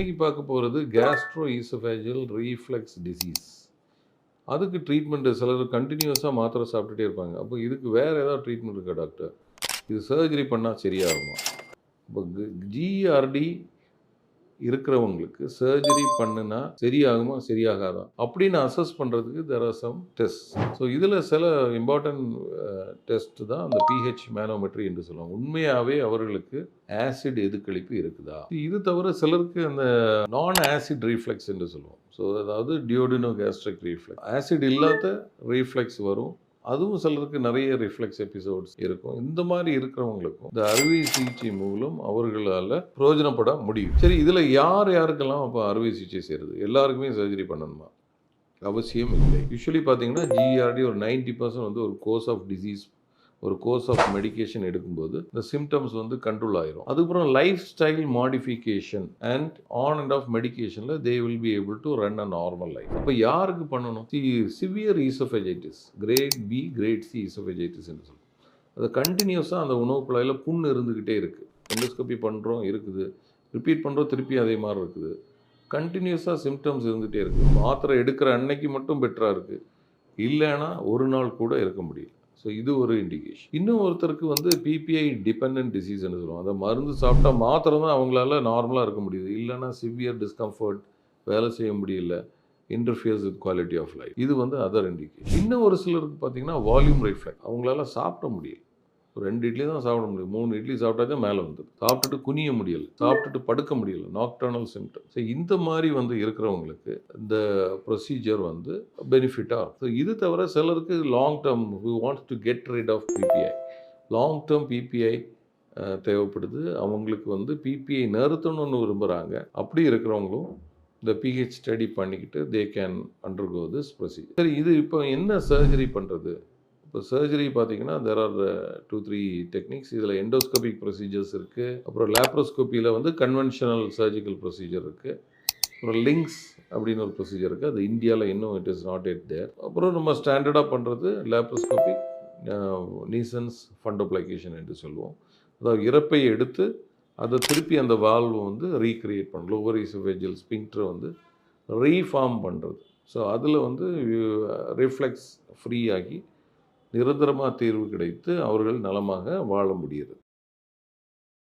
இன்னைக்கு பார்க்க போகிறது கேஸ்ட்ரோ ஈசோஃபேஜியல் ரீஃப்ளெக்ஸ் டிசீஸ். அதுக்கு ட்ரீட்மெண்ட் சிலர் கண்டினியூஸாக மாத்திரை சாப்பிட்டுட்டே இருப்பாங்க. அப்போ இதுக்கு வேறு ஏதாவது ட்ரீட்மெண்ட் இருக்கா டாக்டர்? இது சர்ஜரி பண்ணால் சரியாகுமா? இப்போ ஜிஆர்டி இருக்கிறவங்களுக்கு சர்ஜரி பண்ணுனா சரியாகுமா சரியாகாதா அப்படின்னு அசஸ் பண்ணுறதுக்கு there are some test. So இதில் சில இம்பார்ட்டன்ட் டெஸ்ட் தான் அந்த பிஹெச் மேனோமெட்ரி என்று சொல்லுவாங்க. உண்மையாகவே அவர்களுக்கு ஆசிட் எதிர்கழிப்பு இருக்குதா? இது தவிர சிலருக்கு அந்த நான் ஆசிட் ரீஃப்ளெக்ஸ் என்று சொல்லுவோம். ஸோ அதாவது டியோடினோ கேஸ்ட்ரிக் ரீஃப்ளெக்ஸ், ஆசிட் இல்லாத ரீஃப்ளெக்ஸ் வரும். அதுவும் சிலருக்கு நிறைய ரிஃப்ளெக்ஸ் எபிசோட்ஸ் இருக்கும். இந்த மாதிரி இருக்கிறவங்களுக்கும் இந்த அறுவை சிகிச்சை மூலம் அவர்களால் பிரயோஜனப்பட முடியும். சரி, இதில் யாருக்கெல்லாம் அப்போ அறுவை சிகிச்சை செய்கிறது? எல்லாருக்குமே சர்ஜரி பண்ணணுமா? அவசியம் இல்லை. யூஸ்வலி பார்த்தீங்கன்னா ஜிஆர்டி ஒரு 90% வந்து ஒரு கோர்ஸ் ஆஃப் டிசீஸ், ஒரு கோர்ஸ் ஆஃப் மெடிக்கேஷன் எடுக்கும்போது இந்த சிம்டம்ஸ் வந்து கண்ட்ரோல் ஆயிரும். அதுக்கப்புறம் life style modification and on and off மெடிக்கேஷனில் they will be able to run a normal life. அப்போ யாருக்கு பண்ணணும்? Severe oesophagitis, grade B grade C oesophagitis என்று சொல்லுவோம். அது கண்டினியூஸாக அந்த உணவு குழாயில் புண் இருந்துக்கிட்டே இருக்குது. எண்டோஸ்கோபி பண்ணுறோம் இருக்குது, ரிப்பீட் பண்ணுறோம் திருப்பி அதே மாதிரி இருக்குது, கண்டினியூஸாக சிம்டம்ஸ் இருந்துகிட்டே இருக்குது. மாத்திரை எடுக்கிற அன்னைக்கு மட்டும் பெட்டராக இருக்குது, இல்லைன்னா ஒரு நாள் கூட இருக்க முடியல. ஸோ இது ஒரு இண்டிகேஷன். இன்னும் ஒருத்தருக்கு வந்து பிபிஐ டிபெண்ட் டிசீஸ்ன்னு சொல்லுவோம். அதை மருந்து சாப்பிட்டா மாத்திரம் தான் அவங்களால நார்மலாக இருக்க முடியுது, இல்லைன்னா சிவியர் டிஸ்கம்ஃபர்ட், வேலை செய்ய முடியல, interferes with quality of life. இது வந்து அதர் இண்டிகேஷன். இன்னும் ஒரு சிலருக்கு பார்த்தீங்கன்னா வால்யூம் ரிஃப்ளெக்ஸ், அவங்களால சாப்பிட முடியல. 2 இட்லி தான் சாப்பிட முடியும், 3 இட்லி சாப்பிட்டா தான் மேலே வந்து சாப்பிட்டுட்டு குனிய முடியல, சாப்பிட்டுட்டு படுக்க முடியல, நாக்டர்னல் சிம்டம். ஸோ இந்த மாதிரி வந்து இருக்கிறவங்களுக்கு இந்த ப்ரொசீஜர் வந்து பெனிஃபிட்டாக. ஸோ இது தவிர சிலருக்கு long term who wants to get rid of PPI, long term PPI தேவைப்படுது. அவங்களுக்கு வந்து பிபிஐ நிறுத்தணும்னு விரும்புகிறாங்க. அப்படி இருக்கிறவங்களும் இந்த பிஹெச் ஸ்டடி பண்ணிக்கிட்டு they can undergo this procedure. சரி, இது இப்போ என்ன சர்ஜரி பண்ணுறது? இப்போ சர்ஜரி பார்த்தீங்கன்னா தெர் ஆர் 2-3 டெக்னிக்ஸ். இதில் எண்டோஸ்கோபிக் ப்ரொசீஜர்ஸ் இருக்குது, அப்புறம் லேப்ரோஸ்கோப்பியில் வந்து கன்வென்ஷனல் சர்ஜிக்கல் ப்ரொசீஜர் இருக்குது, அப்புறம் லிங்க்ஸ் அப்படின்னு ஒரு ப்ரொசீஜர் இருக்குது. அது இந்தியாவில் இன்னும் இட் இஸ் நாட் எட் தேர். அப்புறம் நம்ம ஸ்டாண்டர்டாக பண்ணுறது லேப்ரோஸ்கோபிக் நீசன்ஸ் ஃபண்டோப்ளைகேஷன் என்று சொல்லுவோம். அதாவது இறப்பை எடுத்து அதை திருப்பி அந்த வால்வு வந்து ரீக்ரியேட் பண்ணுறது, லோவர் ஈசோஃபேஜியல் ஸ்பிங்க்டரை வந்து ரீஃபார்ம் பண்ணுறது. ஸோ அதில் வந்து ரிஃப்ளெக்ஸ் ஃப்ரீ ஆகி நிரந்தரமாக தீர்வு கிடைத்து அவர்கள் நலமாக வாழ முடிகிறது.